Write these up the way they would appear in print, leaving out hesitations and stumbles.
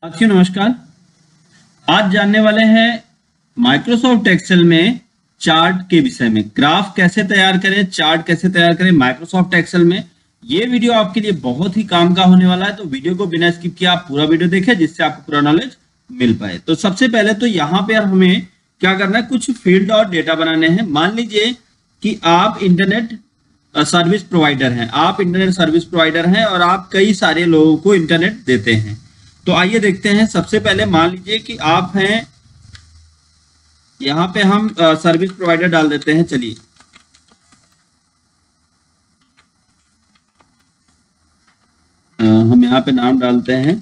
साथियों नमस्कार। आज जानने वाले हैं माइक्रोसॉफ्ट एक्सेल में चार्ट के विषय में। ग्राफ कैसे तैयार करें, चार्ट कैसे तैयार करें माइक्रोसॉफ्ट एक्सेल में। ये वीडियो आपके लिए बहुत ही काम का होने वाला है, तो वीडियो को बिना स्किप किए आप पूरा वीडियो देखें जिससे आपको पूरा नॉलेज मिल पाए। तो सबसे पहले तो यहाँ पे हमें क्या करना है, कुछ फील्ड और डेटा बनाने हैं। मान लीजिए कि आप इंटरनेट सर्विस प्रोवाइडर हैं, आप इंटरनेट सर्विस प्रोवाइडर हैं और आप कई सारे लोगों को इंटरनेट देते हैं। तो आइए देखते हैं। सबसे पहले मान लीजिए कि आप हैं, यहां पे हम सर्विस प्रोवाइडर डाल देते हैं। चलिए हम यहां पे नाम डालते हैं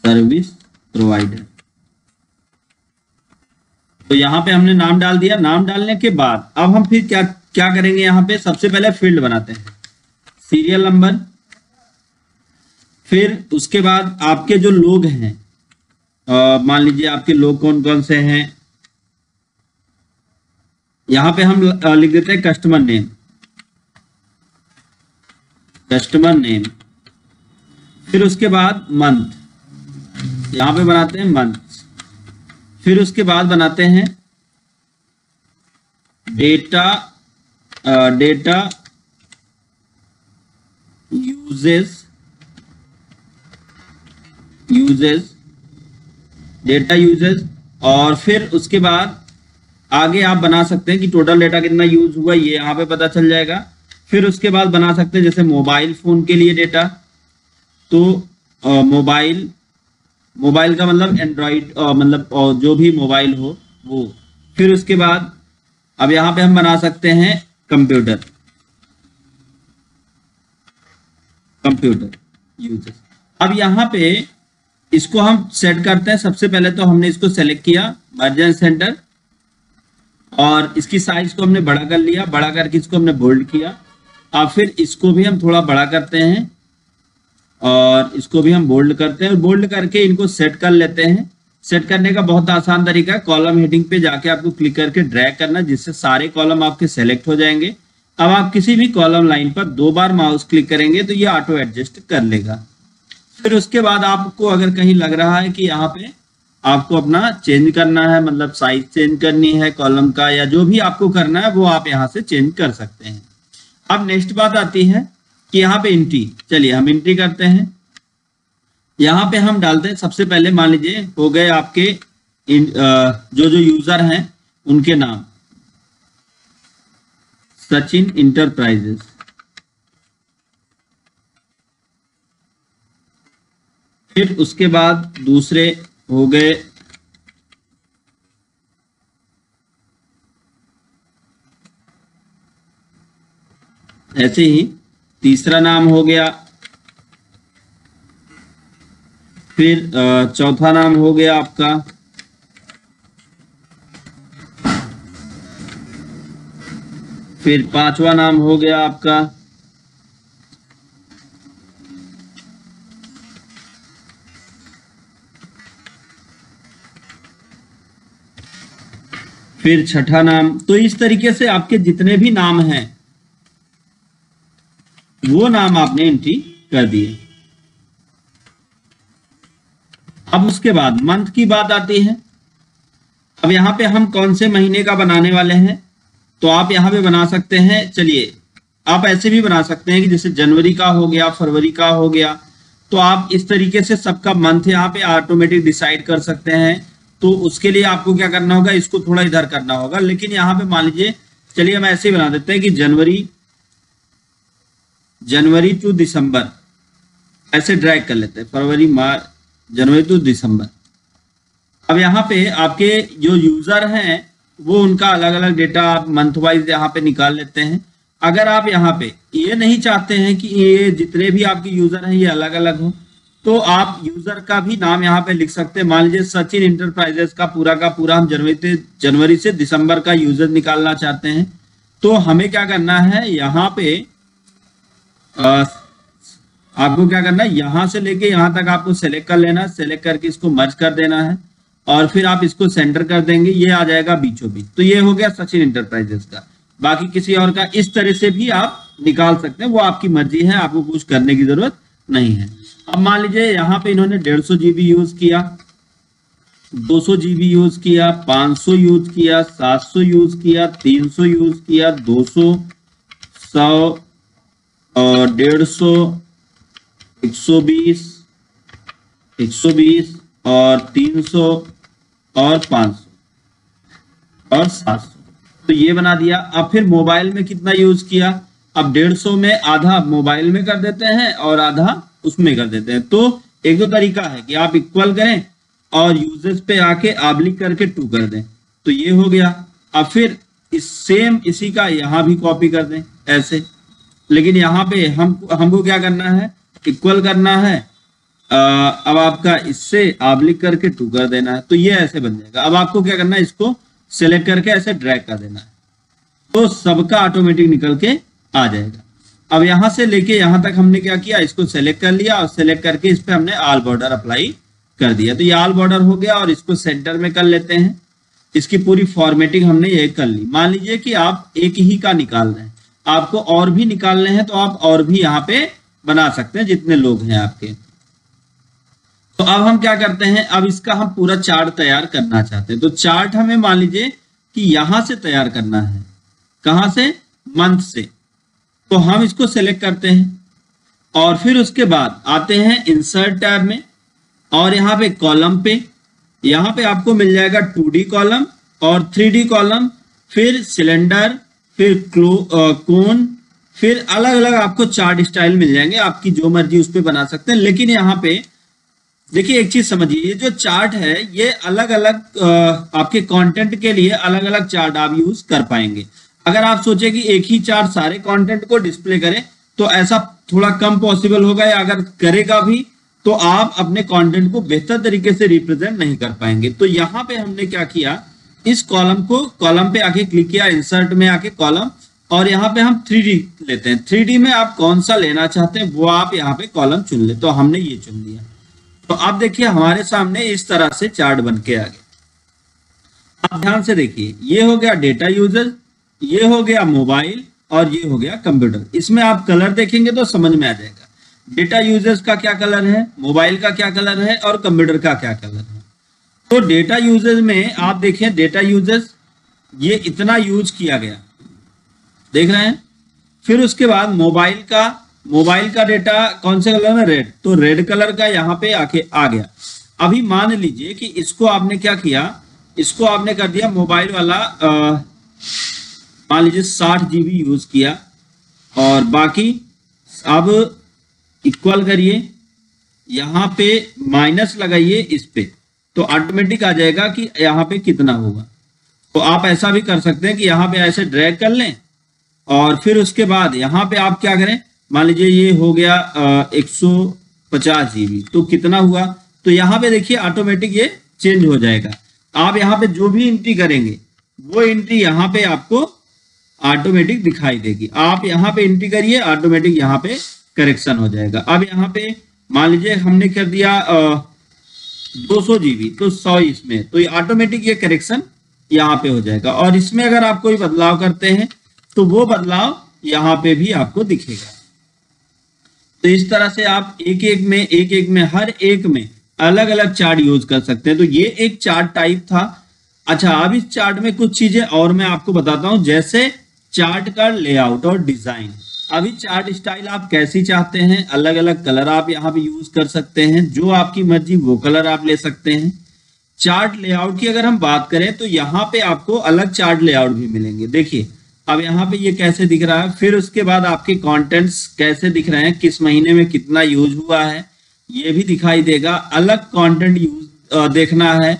सर्विस प्रोवाइडर। तो यहां पे हमने नाम डाल दिया। नाम डालने के बाद अब हम फिर क्या क्या करेंगे, यहां पे सबसे पहले फील्ड बनाते हैं, सीरियल नंबर। फिर उसके बाद आपके जो लोग हैं, मान लीजिए आपके लोग कौन कौन से हैं, यहां पे हम लिख देते हैं कस्टमर नेम, कस्टमर नेम। फिर उसके बाद मंथ, यहां पे बनाते हैं मंथ। फिर उसके बाद बनाते हैं data, data uses, data uses. और फिर उसके बाद आगे आप बना सकते हैं कि टोटल डेटा कितना यूज हुआ, ये यहाँ पे पता चल जाएगा। फिर उसके बाद बना सकते हैं जैसे मोबाइल फोन के लिए डेटा, तो मोबाइल का मतलब एंड्रॉइड, मतलब जो भी मोबाइल हो वो। फिर उसके बाद अब यहाँ पे हम बना सकते हैं कंप्यूटर यूजेस। अब यहाँ पे इसको हम सेट करते हैं। सबसे पहले तो हमने इसको सेलेक्ट किया मर्ज सेंटर, और इसकी साइज को हमने बड़ा कर लिया। बड़ा करके इसको हमने बोल्ड किया। अब फिर इसको भी हम थोड़ा बड़ा करते हैं और इसको भी हम बोल्ड करते हैं, और बोल्ड करके इनको सेट कर लेते हैं। सेट करने का बहुत आसान तरीका है, कॉलम हेडिंग पे जाके आपको क्लिक करके ड्रैग करना, जिससे सारे कॉलम आपके सेलेक्ट हो जाएंगे। अब आप किसी भी कॉलम लाइन पर 2 बार माउस क्लिक करेंगे तो ये ऑटो एडजस्ट कर लेगा। फिर उसके बाद आपको अगर कहीं लग रहा है कि यहाँ पे आपको अपना चेंज करना है, मतलब साइज चेंज करनी है कॉलम का, या जो भी आपको करना है वो आप यहाँ से चेंज कर सकते हैं। अब नेक्स्ट बात आती है कि यहाँ पे एंट्री। चलिए हम एंट्री करते हैं। यहाँ पे हम डालते हैं सबसे पहले, मान लीजिए हो गए आपके जो यूजर हैं उनके नाम, सचिन इंटरप्राइजेस। फिर उसके बाद दूसरे हो गए ऐसे ही, तीसरा नाम हो गया। फिर चौथा नाम हो गया आपका, फिर 5वां नाम हो गया आपका, फिर 6ठा नाम। तो इस तरीके से आपके जितने भी नाम हैं वो नाम आपने एंट्री कर दिए। अब उसके बाद मंथ की बात आती है। अब यहां पे हम कौन से महीने का बनाने वाले हैं, तो आप यहां पे बना सकते हैं। चलिए आप ऐसे भी बना सकते हैं कि जैसे जनवरी का हो गया, फरवरी का हो गया, तो आप इस तरीके से सबका मंथ यहाँ पे ऑटोमेटिक डिसाइड कर सकते हैं। तो उसके लिए आपको क्या करना होगा, इसको थोड़ा इधर करना होगा। लेकिन यहाँ पे मान लीजिए, चलिए हम ऐसे ही बना देते हैं कि जनवरी टू दिसंबर, ऐसे ड्रैग कर लेते हैं, फरवरी, मार्च, जनवरी टू दिसंबर। अब यहाँ पे आपके जो यूजर हैं वो उनका अलग अलग डेटा आप मंथ वाइज यहाँ पे निकाल लेते हैं। अगर आप यहाँ पे ये नहीं चाहते हैं कि ये जितने भी आपके यूजर हैं ये अलग अलग हो, तो आप यूजर का भी नाम यहाँ पे लिख सकते हैं। मान लीजिए सचिन इंटरप्राइजेस का पूरा हम जनवरी से दिसंबर का यूजर निकालना चाहते हैं। तो हमें क्या करना है, यहाँ पे आपको क्या करना है, यहां से लेके यहां तक आपको सेलेक्ट कर लेना, सेलेक्ट करके इसको मर्ज कर देना है, और फिर आप इसको सेंटर कर देंगे, ये आ जाएगा बीचों बीच। तो ये हो गया सचिन इंटरप्राइजेस का। बाकी किसी और का इस तरह से भी आप निकाल सकते हैं, वो आपकी मर्जी है, आपको कुछ करने की जरूरत नहीं है। अब मान लीजिए यहाँ पे इन्होंने 150 GB यूज किया, 200 GB यूज किया, 500 यूज किया, 700 यूज किया, 300 यूज किया, 200, 100 और 150, 120 और 300 और 500 और 700, तो ये बना दिया। अब फिर मोबाइल में कितना यूज किया, अब 150 में आधा मोबाइल में कर देते हैं और आधा उसमें कर देते हैं। तो एक दो तरीका है कि आप इक्वल करें और यूजेस पे आके आब्लिक करके 2 कर दें, तो ये हो गया। अब फिर इसी का यहाँ भी कॉपी कर दें ऐसे, लेकिन यहाँ पे हमको क्या करना है, इक्वल करना है। अब आपका इससे आब्लिक करके 2 कर देना है, तो ये ऐसे बन जाएगा। अब आपको क्या करना है, इसको सेलेक्ट करके ऐसे ड्रैग कर देना है, तो सबका ऑटोमेटिक निकल के आ जाएगा। अब यहां से लेके यहां तक हमने क्या किया, इसको सेलेक्ट कर लिया और सेलेक्ट करके इस पे हमने ऑल बॉर्डर अप्लाई कर दिया, तो ये ऑल बॉर्डर हो गया। और इसको सेंटर में कर लेते हैं, इसकी पूरी फॉर्मेटिंग हमने ये कर ली। मान लीजिए कि आप एक ही का निकाल रहे हैं, आपको और भी निकालने हैं तो आप और भी यहाँ पे बना सकते हैं जितने लोग हैं आपके। तो अब हम क्या करते हैं, अब इसका हम पूरा चार्ट तैयार करना चाहते हैं। तो चार्ट हमें मान लीजिए कि यहां से तैयार करना है, कहां से, मंथ से। तो हम इसको सेलेक्ट करते हैं और फिर उसके बाद आते हैं इंसर्ट टैब में और यहाँ पे कॉलम पे, यहाँ पे आपको मिल जाएगा 2D कॉलम और 3D कॉलम, फिर सिलेंडर, फिर कोन, फिर अलग अलग आपको चार्ट स्टाइल मिल जाएंगे, आपकी जो मर्जी उस पर बना सकते हैं। लेकिन यहाँ पे देखिए एक चीज समझिए, ये जो चार्ट है ये अलग अलग आपके कंटेंट के लिए अलग अलग चार्ट आप यूज कर पाएंगे। अगर आप सोचे कि एक ही चार्ट सारे कंटेंट को डिस्प्ले करे तो ऐसा थोड़ा कम पॉसिबल होगा, या अगर करेगा भी तो आप अपने कंटेंट को बेहतर तरीके से रिप्रेजेंट नहीं कर पाएंगे। तो यहाँ पे हमने क्या किया, इस कॉलम पे आके क्लिक किया, इंसर्ट में आके कॉलम, और यहाँ पे हम 3D लेते हैं। 3D में आप कौन सा लेना चाहते हैं वो आप यहाँ पे कॉलम चुन ले, तो हमने ये चुन लिया। तो आप देखिए हमारे सामने इस तरह से चार्ट बन के आ गया। आप ध्यान से देखिए, ये हो गया डेटा यूजर, ये हो गया मोबाइल और ये हो गया कंप्यूटर। इसमें आप कलर देखेंगे तो समझ में आ जाएगा डेटा यूजर्स का क्या कलर है, मोबाइल का क्या कलर है और कंप्यूटर का क्या कलर है। तो डेटा यूजर्स में आप देखें, डेटा यूजर्स ये इतना यूज किया गया, देख रहे हैं। फिर उसके बाद मोबाइल का डेटा कौन से कलर में, रेड, तो रेड कलर का यहाँ पे आके आ गया। अभी मान लीजिए कि इसको आपने क्या किया, इसको आपने कर दिया मोबाइल वाला, मान लीजिए 60 GB यूज किया और बाकी अब इक्वल करिए, यहाँ पे माइनस लगाइए इस पे, तो ऑटोमेटिक आ जाएगा कि यहाँ पे कितना होगा। तो आप ऐसा भी कर सकते हैं कि यहाँ पे ऐसे ड्रैग कर लें और फिर उसके बाद यहाँ पे आप क्या करें, मान लीजिए ये हो गया 150 GB, तो कितना हुआ, तो यहाँ पे देखिए ऑटोमेटिक ये चेंज हो जाएगा। आप यहाँ पे जो भी एंट्री करेंगे वो एंट्री यहाँ पे आपको ऑटोमेटिक दिखाई देगी। आप यहाँ पे एंट्री करिए, ऑटोमेटिक यहाँ पे करेक्शन हो जाएगा। अब यहाँ पे मान लीजिए हमने कर दिया 200 GB, तो 100 इसमें, तो ये ऑटोमेटिक ये करेक्शन यहाँ पे हो जाएगा। और इसमें अगर आप कोई बदलाव करते हैं तो वो बदलाव यहाँ पे भी आपको दिखेगा। तो इस तरह से आप एक एक में हर एक में अलग अलग चार्ट यूज कर सकते हैं। तो ये एक चार्ट टाइप था। अच्छा, अब इस चार्ट में कुछ चीजें और मैं आपको बताता हूं, जैसे चार्ट का लेआउट और डिजाइन। अभी चार्ट स्टाइल आप कैसी चाहते हैं, अलग अलग कलर आप यहाँ पे यूज कर सकते हैं, जो आपकी मर्जी वो कलर आप ले सकते हैं। चार्ट लेआउट की अगर हम बात करें तो यहाँ पे आपको अलग चार्ट लेआउट भी मिलेंगे। देखिए अब यहाँ पे ये कैसे दिख रहा है, फिर उसके बाद आपके कंटेंट्स कैसे दिख रहे हैं, किस महीने में कितना यूज हुआ है ये भी दिखाई देगा। अलग कंटेंट यूज देखना है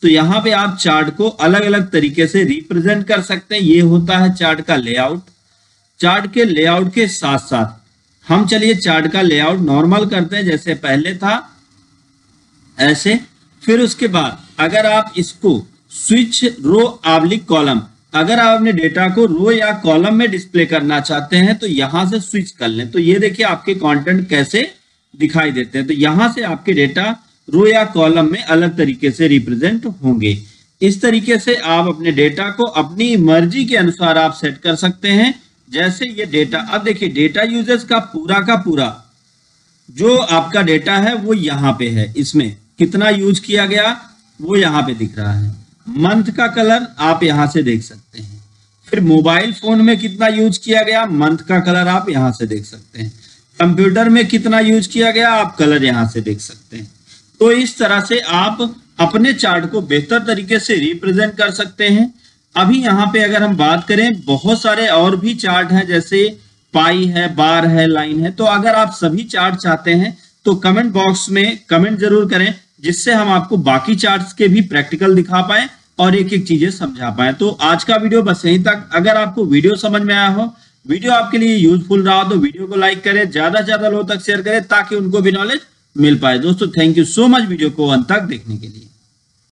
तो यहाँ पे आप चार्ट को अलग अलग तरीके से रिप्रेजेंट कर सकते हैं। ये होता है चार्ट का लेआउट। चार्ट के लेआउट के साथ साथ हम चलिए चार्ट का लेआउट नॉर्मल करते हैं, जैसे पहले था ऐसे। फिर उसके बाद अगर आप इसको स्विच रो ऑब्लिक कॉलम, अगर आप अपने डेटा को रो या कॉलम में डिस्प्ले करना चाहते हैं तो यहां से स्विच कर लें। तो ये देखिए आपके कंटेंट कैसे दिखाई देते हैं। तो यहां से आपके डेटा रो या कॉलम में अलग तरीके से रिप्रेजेंट होंगे। इस तरीके से आप अपने डेटा को अपनी मर्जी के अनुसार आप सेट कर सकते हैं। जैसे ये डेटा, अब देखिए डेटा यूजर्स का पूरा जो आपका डेटा है वो यहाँ पे है, इसमें कितना यूज किया गया वो यहाँ पे दिख रहा है। मंथ का कलर आप यहाँ से देख सकते हैं। फिर मोबाइल फोन में कितना यूज किया गया, मंथ का कलर आप यहाँ से देख सकते हैं। कंप्यूटर में कितना यूज किया गया, आप कलर यहाँ से देख सकते हैं। तो इस तरह से आप अपने चार्ट को बेहतर तरीके से रिप्रेजेंट कर सकते हैं। अभी यहाँ पे अगर हम बात करें, बहुत सारे और भी चार्ट हैं, जैसे पाई है, बार है, लाइन है। तो अगर आप सभी चार्ट चाहते हैं तो कमेंट बॉक्स में कमेंट जरूर करें, जिससे हम आपको बाकी चार्ट्स के भी प्रैक्टिकल दिखा पाए और एक एक चीजें समझा पाए। तो आज का वीडियो बस यहीं तक। अगर आपको वीडियो समझ में आया हो, वीडियो आपके लिए यूजफुल रहा हो, तो वीडियो को लाइक करें, ज्यादा से ज्यादा लोगों तक शेयर करें ताकि उनको भी नॉलेज मिल पाए। दोस्तों thank you so much video को अंत तक देखने के लिए।